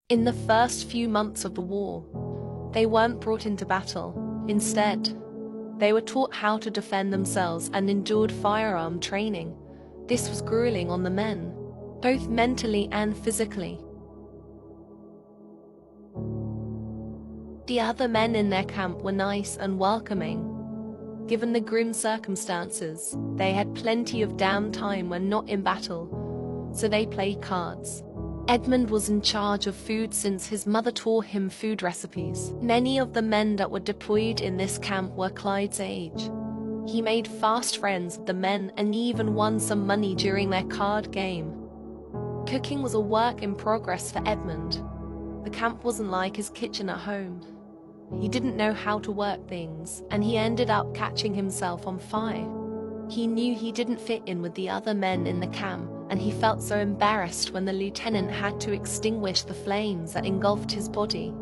In the first few months of the war, they weren't brought into battle. Instead, they were taught how to defend themselves and endured firearm training. This was grueling on the men, both mentally and physically. The other men in their camp were nice and welcoming. Given the grim circumstances, they had plenty of downtime when not in battle, so they played cards. Edmund was in charge of food since his mother taught him food recipes. Many of the men that were deployed in this camp were Clyde's age. He made fast friends with the men and even won some money during their card game. Cooking was a work in progress for Edmund. The camp wasn't like his kitchen at home. He didn't know how to work things, and he ended up catching himself on fire. He knew he didn't fit in with the other men in the camp, and he felt so embarrassed when the lieutenant had to extinguish the flames that engulfed his body.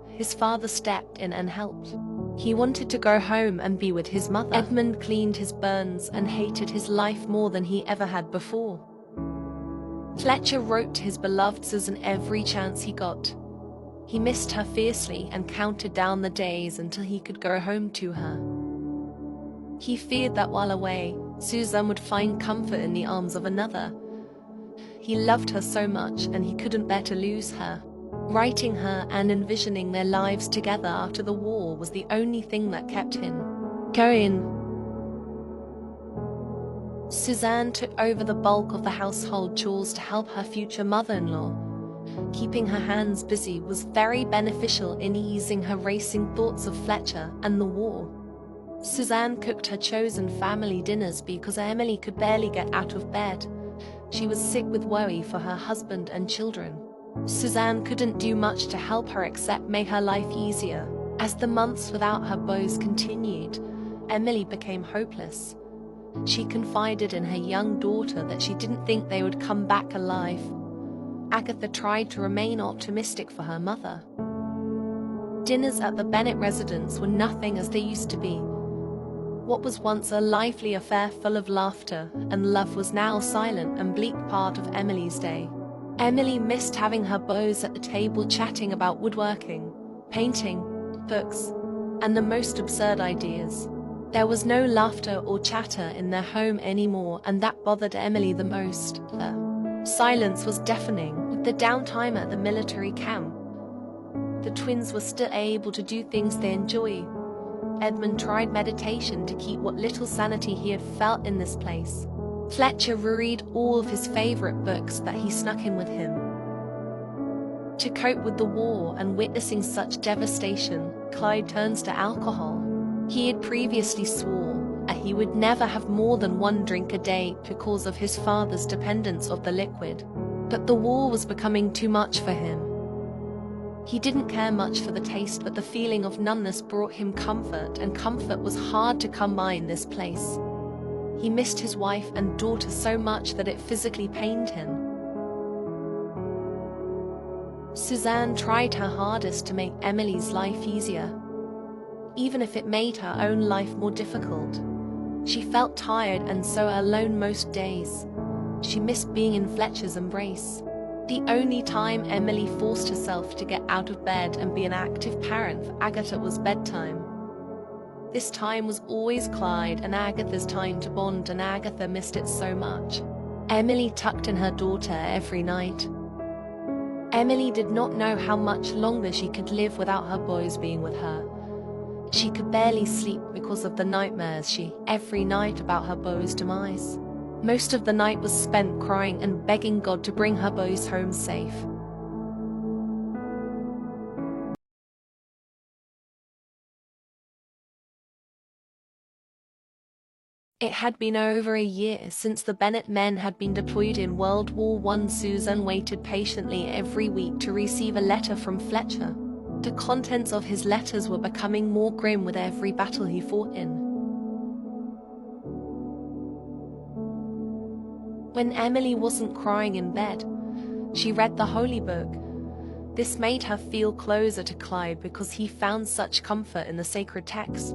His father stepped in and helped. He wanted to go home and be with his mother. Edmund cleaned his burns and hated his life more than he ever had before. Fletcher wrote to his beloved Susan every chance he got. He missed her fiercely and counted down the days until he could go home to her. He feared that while away, Susan would find comfort in the arms of another. He loved her so much and he couldn't bear to lose her. Writing her and envisioning their lives together after the war was the only thing that kept him going. Suzanne took over the bulk of the household chores to help her future mother-in-law. Keeping her hands busy was very beneficial in easing her racing thoughts of Fletcher and the war. Suzanne cooked her chosen family dinners because Emily could barely get out of bed. She was sick with worry for her husband and children. Suzanne couldn't do much to help her except make her life easier. As the months without her beaux continued, Emily became hopeless. She confided in her young daughter that she didn't think they would come back alive. Agatha tried to remain optimistic for her mother. Dinners at the Bennett residence were nothing as they used to be. What was once a lively affair full of laughter and love was now a silent and bleak part of Emily's day. Emily missed having her beaux at the table chatting about woodworking, painting, books, and the most absurd ideas. There was no laughter or chatter in their home anymore, and that bothered Emily the most. The silence was deafening. With the downtime at the military camp, the twins were still able to do things they enjoy. Edmund tried meditation to keep what little sanity he had felt in this place. Fletcher reread all of his favorite books that he snuck in with him. To cope with the war and witnessing such devastation, Clyde turns to alcohol. He had previously swore that he would never have more than one drink a day because of his father's dependence of the liquid. But the war was becoming too much for him. He didn't care much for the taste, but the feeling of numbness brought him comfort, and comfort was hard to come by in this place. He missed his wife and daughter so much that it physically pained him. Suzanne tried her hardest to make Emily's life easier, even if it made her own life more difficult. She felt tired and so alone most days. She missed being in Fletcher's embrace. The only time Emily forced herself to get out of bed and be an active parent for Agatha was bedtime. This time was always Clyde and Agatha's time to bond, and Agatha missed it so much. Emily tucked in her daughter every night. Emily did not know how much longer she could live without her boys being with her. She could barely sleep because of the nightmares she every night about her beau's demise. Most of the night was spent crying and begging God to bring her boys home safe. It had been over a year since the Bennett men had been deployed in World War I. Susan waited patiently every week to receive a letter from Fletcher. The contents of his letters were becoming more grim with every battle he fought in. When Emily wasn't crying in bed, she read the Holy Book. This made her feel closer to Clyde because he found such comfort in the sacred text.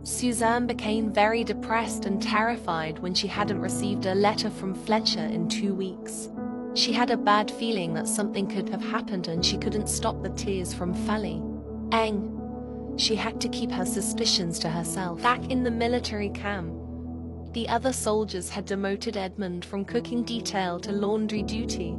Suzanne became very depressed and terrified when she hadn't received a letter from Fletcher in 2 weeks. She had a bad feeling that something could have happened and she couldn't stop the tears from falling. She had to keep her suspicions to herself. Back in the military camp, the other soldiers had demoted Edmund from cooking detail to laundry duty.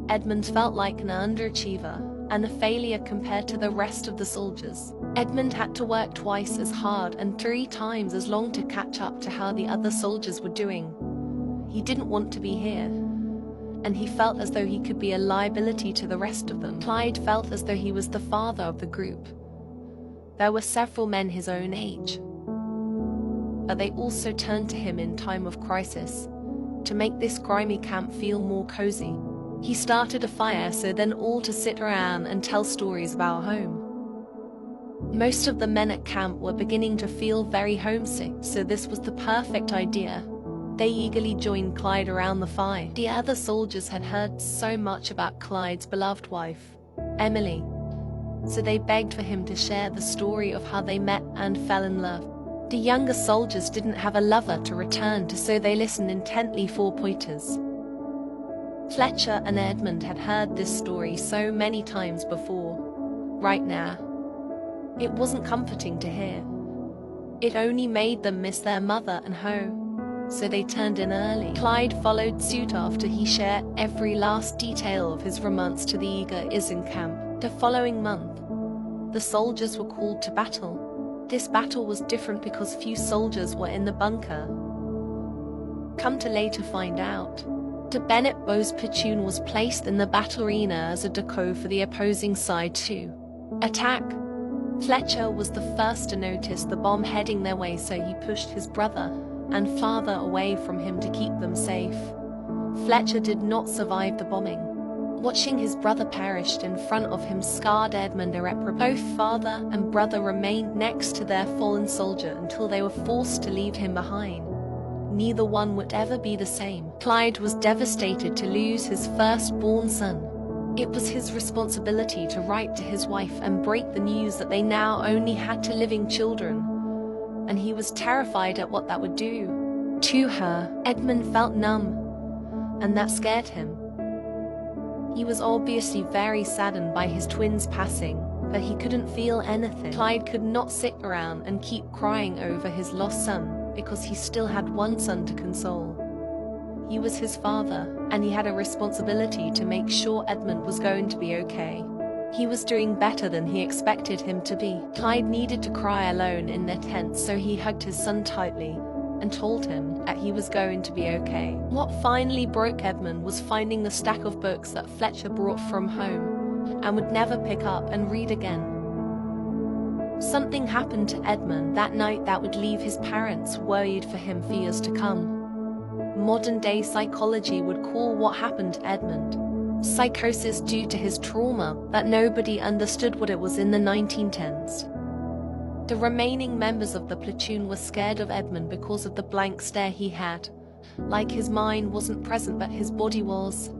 Edmund felt like an underachiever and a failure compared to the rest of the soldiers. Edmund had to work twice as hard and 3 times as long to catch up to how the other soldiers were doing. He didn't want to be here, and he felt as though he could be a liability to the rest of them. Clyde felt as though he was the father of the group. There were several men his own age, but they also turned to him in time of crisis to make this grimy camp feel more cozy. He started a fire so then all to sit around and tell stories about home. Most of the men at camp were beginning to feel very homesick, so this was the perfect idea. They eagerly joined Clyde around the fire. The other soldiers had heard so much about Clyde's beloved wife, Emily, so they begged for him to share the story of how they met and fell in love. The younger soldiers didn't have a lover to return to, so they listened intently for pointers. Fletcher and Edmund had heard this story so many times before. Right now, it wasn't comforting to hear. It only made them miss their mother and home, so they turned in early. Clyde followed suit after he shared every last detail of his romance to the eager in camp. The following month, the soldiers were called to battle. This battle was different because few soldiers were in the bunker. Come to later find out, the Bennett Bow's platoon was placed in the battle arena as a decoy for the opposing side to attack. Fletcher was the first to notice the bomb heading their way, so he pushed his brother and father away from him to keep them safe. Fletcher did not survive the bombing. Watching his brother perished in front of him scarred Edmund irreparably. Both father and brother remained next to their fallen soldier until they were forced to leave him behind. Neither one would ever be the same. Clyde was devastated to lose his firstborn son. It was his responsibility to write to his wife and break the news that they now only had 2 living children, and he was terrified at what that would do to her. Edmund felt numb, and that scared him. He was obviously very saddened by his twins passing, but he couldn't feel anything. Clyde could not sit around and keep crying over his lost son, because he still had one son to console. He was his father, and he had a responsibility to make sure Edmund was going to be okay. He was doing better than he expected him to be. Clyde needed to cry alone in their tent, so he hugged his son tightly and told him that he was going to be okay. What finally broke Edmund was finding the stack of books that Fletcher brought from home and would never pick up and read again. Something happened to Edmund that night that would leave his parents worried for him for years to come. Modern-day psychology would call what happened to Edmund psychosis due to his trauma, that nobody understood what it was in the 1910s. The remaining members of the platoon were scared of Edmund because of the blank stare he had, like his mind wasn't present but his body was.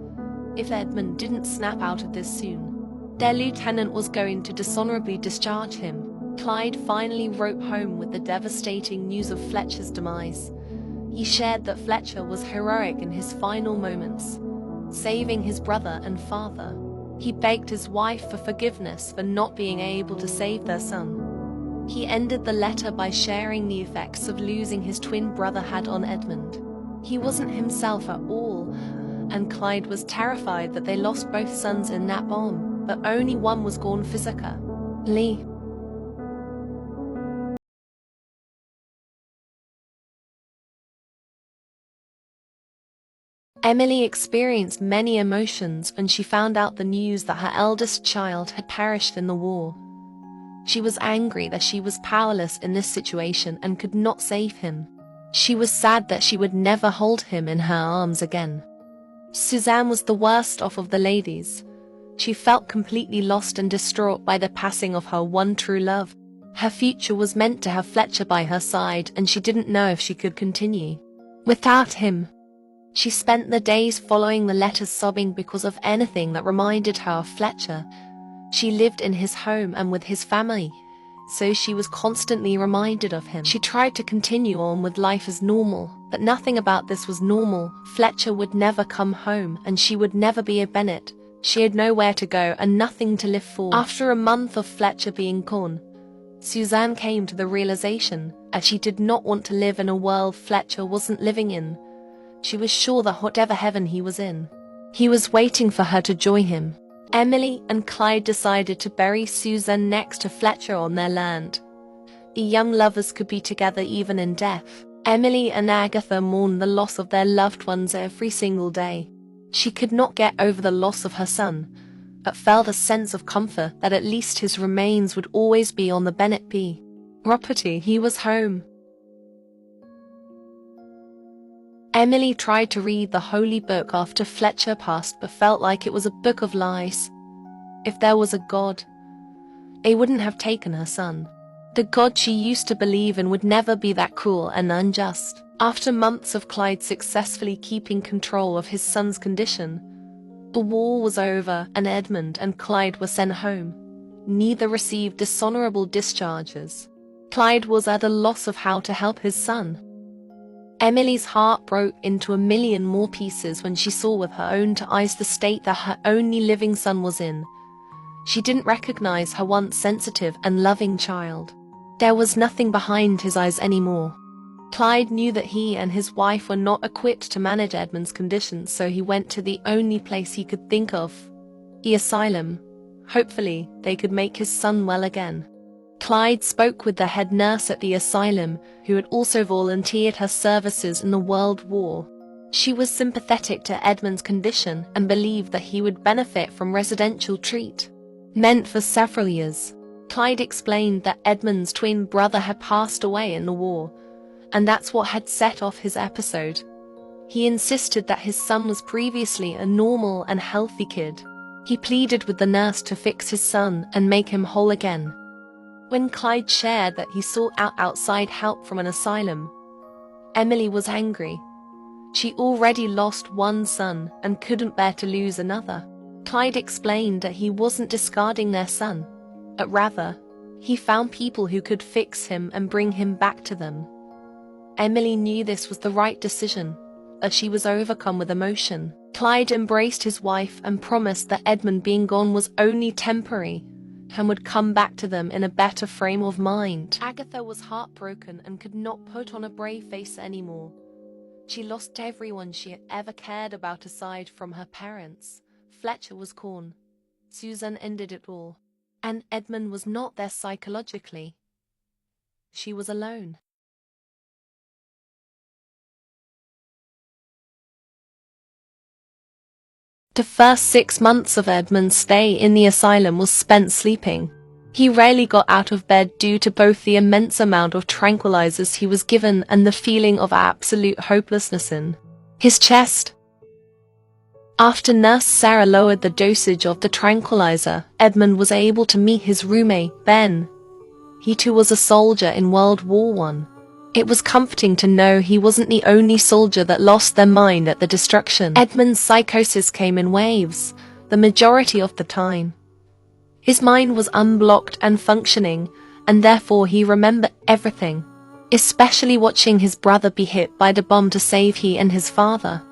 If Edmund didn't snap out of this soon, their lieutenant was going to dishonorably discharge him. Clyde finally wrote home with the devastating news of Fletcher's demise. He shared that Fletcher was heroic in his final moments, saving his brother and father. He begged his wife for forgiveness for not being able to save their son. He ended the letter by sharing the effects of losing his twin brother had on Edmund. He wasn't himself at all, and Clyde was terrified that they lost both sons in that bomb, but only one was gone physically. Emily experienced many emotions when she found out the news that her eldest child had perished in the war. She was angry that she was powerless in this situation and could not save him. She was sad that she would never hold him in her arms again. Suzanne was the worst off of the ladies. She felt completely lost and distraught by the passing of her one true love. Her future was meant to have Fletcher by her side, and she didn't know if she could continue without him. She spent the days following the letters sobbing because of anything that reminded her of Fletcher. She lived in his home and with his family, so she was constantly reminded of him. She tried to continue on with life as normal, but nothing about this was normal. Fletcher would never come home, and she would never be a Bennett. She had nowhere to go and nothing to live for. After a month of Fletcher being gone, Suzanne came to the realization that she did not want to live in a world Fletcher wasn't living in. She was sure that whatever heaven he was in, he was waiting for her to join him. Emily and Clyde decided to bury Suzanne next to Fletcher on their land. The young lovers could be together even in death. Emily and Agatha mourned the loss of their loved ones every single day. She could not get over the loss of her son, but felt a sense of comfort that at least his remains would always be on the Bennett property. He was home. Emily tried to read the holy book after Fletcher passed, but felt like it was a book of lies. If there was a God, they wouldn't have taken her son. The God she used to believe in would never be that cruel and unjust. After months of Clyde successfully keeping control of his son's condition, the war was over and Edmund and Clyde were sent home. Neither received dishonorable discharges. Clyde was at a loss of how to help his son. Emily's heart broke into a million more pieces when she saw with her own eyes the state that her only living son was in. She didn't recognize her once sensitive and loving child. There was nothing behind his eyes anymore. Clyde knew that he and his wife were not equipped to manage Edmund's conditions, so he went to the only place he could think of, the asylum. Hopefully, they could make his son well again. Clyde spoke with the head nurse at the asylum, who had also volunteered her services in the World War. She was sympathetic to Edmund's condition and believed that he would benefit from residential treatment for several years. Clyde explained that Edmund's twin brother had passed away in the war, and that's what had set off his episode. He insisted that his son was previously a normal and healthy kid. He pleaded with the nurse to fix his son and make him whole again. When Clyde shared that he sought out outside help from an asylum, Emily was angry. She already lost one son and couldn't bear to lose another. Clyde explained that he wasn't discarding their son, but rather, he found people who could fix him and bring him back to them. Emily knew this was the right decision, but she was overcome with emotion. Clyde embraced his wife and promised that Edmund being gone was only temporary and would come back to them in a better frame of mind. Agatha was heartbroken and could not put on a brave face anymore. She lost everyone she had ever cared about aside from her parents. Fletcher was gone. Susan ended it all. And Edmund was not there psychologically. She was alone. The first 6 months of Edmund's stay in the asylum was spent sleeping. He rarely got out of bed due to both the immense amount of tranquilizers he was given and the feeling of absolute hopelessness in his chest. After Nurse Sarah lowered the dosage of the tranquilizer, Edmund was able to meet his roommate, Ben. He too was a soldier in World War I. It was comforting to know he wasn't the only soldier that lost their mind at the destruction. Edmund's psychosis came in waves, the majority of the time. His mind was unblocked and functioning, and therefore he remembered everything, especially watching his brother be hit by the bomb to save he and his father.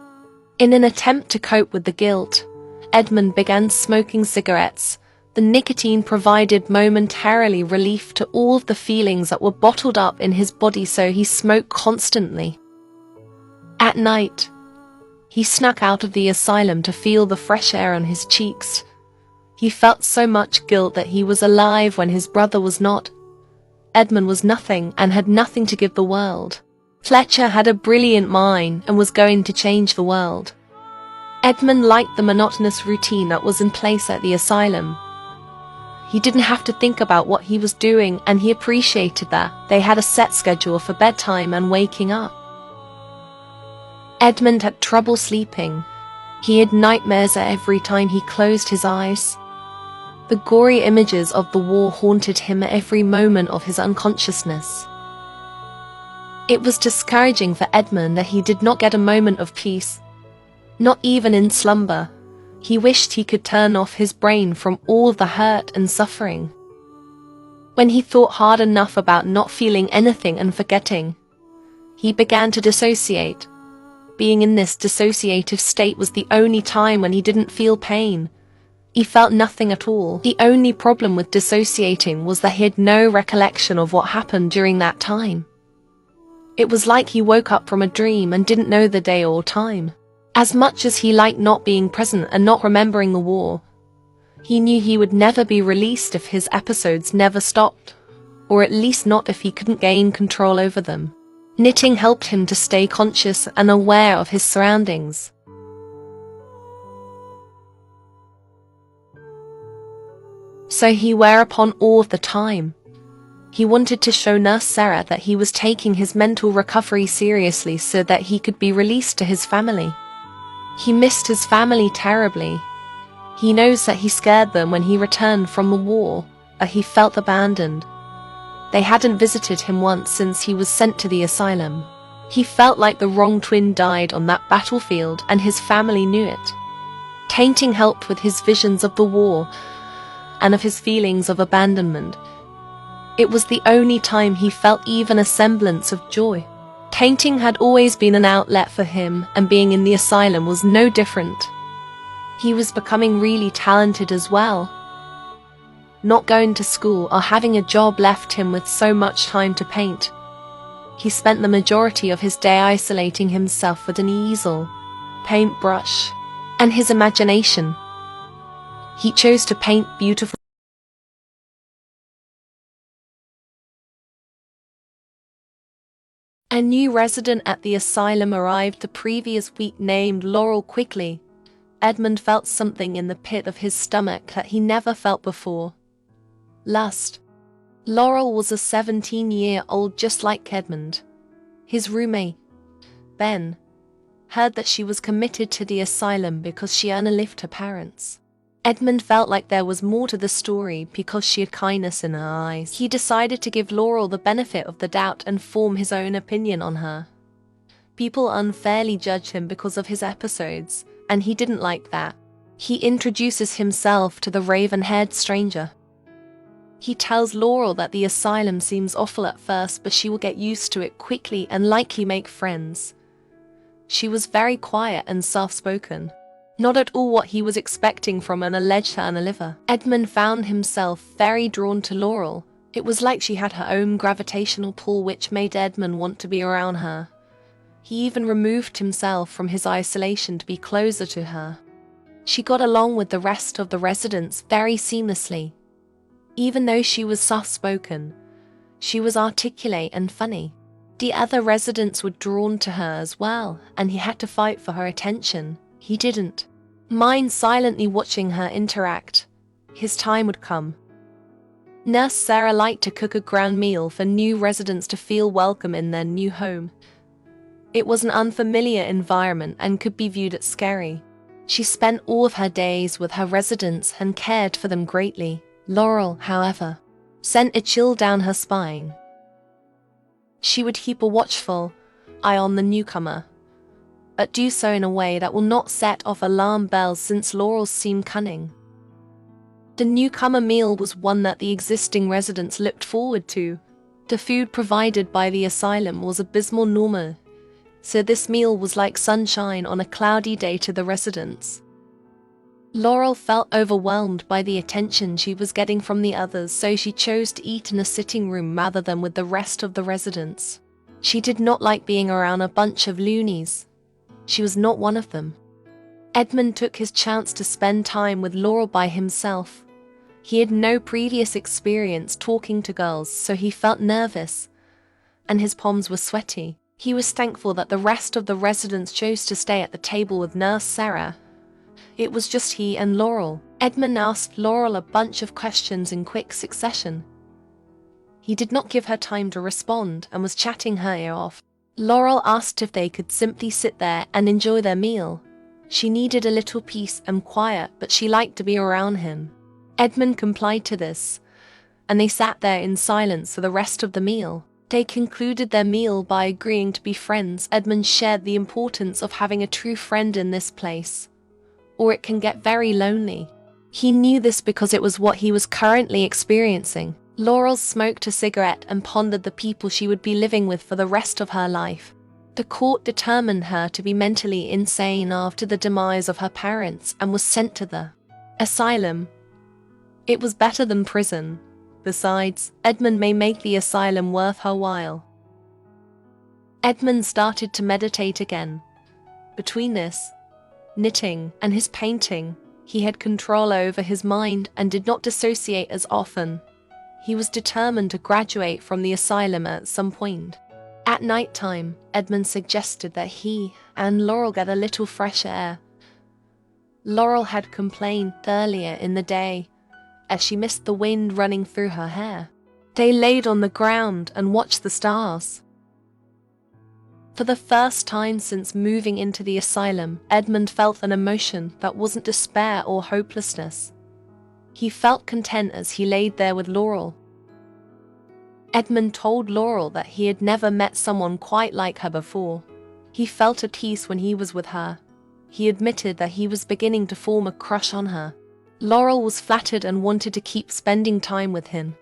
In an attempt to cope with the guilt, Edmund began smoking cigarettes. The nicotine provided momentarily relief to all of the feelings that were bottled up in his body, so he smoked constantly. At night, he snuck out of the asylum to feel the fresh air on his cheeks. He felt so much guilt that he was alive when his brother was not. Edmund was nothing and had nothing to give the world. Fletcher had a brilliant mind and was going to change the world. Edmund liked the monotonous routine that was in place at the asylum. He didn't have to think about what he was doing, and he appreciated that they had a set schedule for bedtime and waking up. Edmund had trouble sleeping. He had nightmares every time he closed his eyes. The gory images of the war haunted him at every moment of his unconsciousness. It was discouraging for Edmund that he did not get a moment of peace, not even in slumber. He wished he could turn off his brain from all the hurt and suffering. When he thought hard enough about not feeling anything and forgetting, he began to dissociate. Being in this dissociative state was the only time when he didn't feel pain. He felt nothing at all. The only problem with dissociating was that he had no recollection of what happened during that time. It was like he woke up from a dream and didn't know the day or time. As much as he liked not being present and not remembering the war, he knew he would never be released if his episodes never stopped, or at least not if he couldn't gain control over them. Knitting helped him to stay conscious and aware of his surroundings. So he were upon all the time. He wanted to show Nurse Sarah that he was taking his mental recovery seriously so that he could be released to his family. He missed his family terribly. He knows that he scared them when he returned from the war, he felt abandoned. They hadn't visited him once since he was sent to the asylum. He felt like the wrong twin died on that battlefield and his family knew it. Tainting helped with his visions of the war and of his feelings of abandonment. It was the only time he felt even a semblance of joy. Tainting had always been an outlet for him, and being in the asylum was no different. He was becoming really talented as well. Not going to school or having a job left him with so much time to paint. He spent the majority of his day isolating himself with an easel, paintbrush, and his imagination. He chose to paint beautiful. A new resident at the asylum arrived the previous week named Laurel. Quickly, Edmund felt something in the pit of his stomach that he never felt before. Lust. Laurel was a 17-year-old just like Edmund. His roommate, Ben, heard that she was committed to the asylum because she unalived her parents. Edmund felt like there was more to the story because she had kindness in her eyes. He decided to give Laurel the benefit of the doubt and form his own opinion on her. People unfairly judged him because of his episodes, and he didn't like that. He introduces himself to the raven-haired stranger. He tells Laurel that the asylum seems awful at first, but she will get used to it quickly and likely make friends. She was very quiet and soft-spoken. Not at all what he was expecting from an alleged unaliver. Edmund found himself very drawn to Laurel. It was like she had her own gravitational pull which made Edmund want to be around her. He even removed himself from his isolation to be closer to her. She got along with the rest of the residents very seamlessly. Even though she was soft-spoken, she was articulate and funny. The other residents were drawn to her as well, and he had to fight for her attention. He didn't mind silently watching her interact. His time would come. Nurse Sarah liked to cook a grand meal for new residents to feel welcome in their new home. It was an unfamiliar environment and could be viewed as scary. She spent all of her days with her residents and cared for them greatly. Laurel, however, sent a chill down her spine. She would keep a watchful eye on the newcomer, but do so in a way that will not set off alarm bells since Laurel seemed cunning. The newcomer meal was one that the existing residents looked forward to. The food provided by the asylum was abysmal normal, so this meal was like sunshine on a cloudy day to the residents. Laurel felt overwhelmed by the attention she was getting from the others, so she chose to eat in a sitting room rather than with the rest of the residents. She did not like being around a bunch of loonies. She was not one of them. Edmund took his chance to spend time with Laurel by himself. He had no previous experience talking to girls, so he felt nervous, and his palms were sweaty. He was thankful that the rest of the residents chose to stay at the table with Nurse Sarah. It was just he and Laurel. Edmund asked Laurel a bunch of questions in quick succession. He did not give her time to respond and was chatting her ear off. Laurel asked if they could simply sit there and enjoy their meal. She needed a little peace and quiet, but she liked to be around him. Edmund complied to this, and they sat there in silence for the rest of the meal. They concluded their meal by agreeing to be friends. Edmund shared the importance of having a true friend in this place, or it can get very lonely. He knew this because it was what he was currently experiencing. Laurel smoked a cigarette and pondered the people she would be living with for the rest of her life. The court determined her to be mentally insane after the demise of her parents and was sent to the asylum. It was better than prison. Besides, Edmund may make the asylum worth her while. Edmund started to meditate again. Between this, knitting, and his painting, he had control over his mind and did not dissociate as often. He was determined to graduate from the asylum at some point. At night time, Edmund suggested that he and Laurel get a little fresh air. Laurel had complained earlier in the day, as she missed the wind running through her hair. They laid on the ground and watched the stars. For the first time since moving into the asylum, Edmund felt an emotion that wasn't despair or hopelessness. He felt content as he laid there with Laurel. Edmund told Laurel that he had never met someone quite like her before. He felt at peace when he was with her. He admitted that he was beginning to form a crush on her. Laurel was flattered and wanted to keep spending time with him.